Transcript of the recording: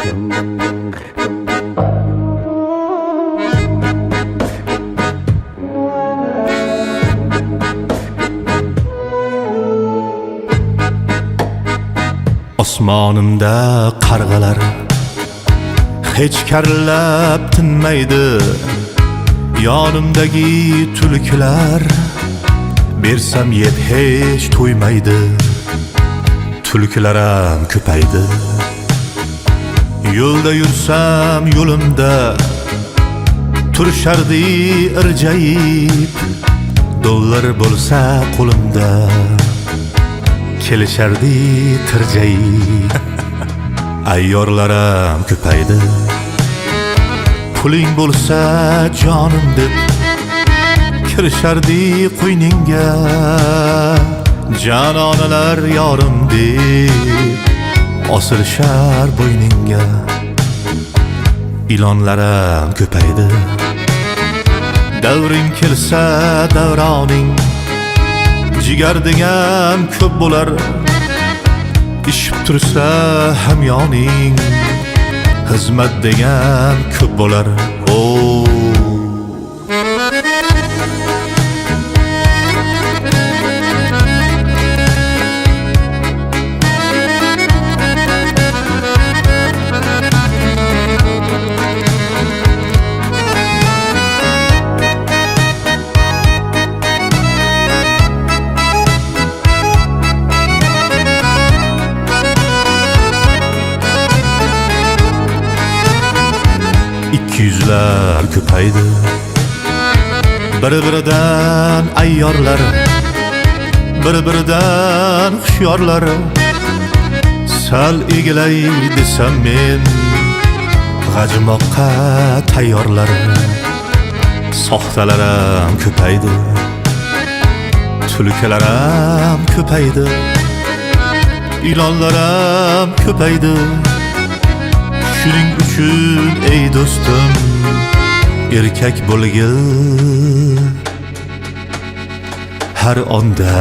Osmonimda qarg'alar hech karillab tinmaydi. Yonimdagi tulkilar bersam yeb hech to'ymaydi. Tulkilarim ko'paydi. Yo'lda yursam yo'limda turishardi irjayib. Dollar bo'lsa qo'limda kelishardi tirjayib. Ayyorlarim ko'paydi. Puling bo'lsa jonim deb kirishardi qo'yningga. Janonalar yorim deb osilishar bo'yningga. Ilonlarim ko'paydi. Davring kelsa davroning jigardingam ko'p bo'lar. Ishib tursa hamyoning xizmat degan ko'p bo'lar. Yüzler köpaydi. Bir-biridan ayyorlar, bir-biridan hushyorlar. Sal egilay desam men g'ajimoqqa tayyorlar. Soxtalarim ko'paydi. Tulkilarim ko'paydi. Ilonlarim ko'paydi. Shuning uchun ey do'stim erkak bo'lgil. Har onda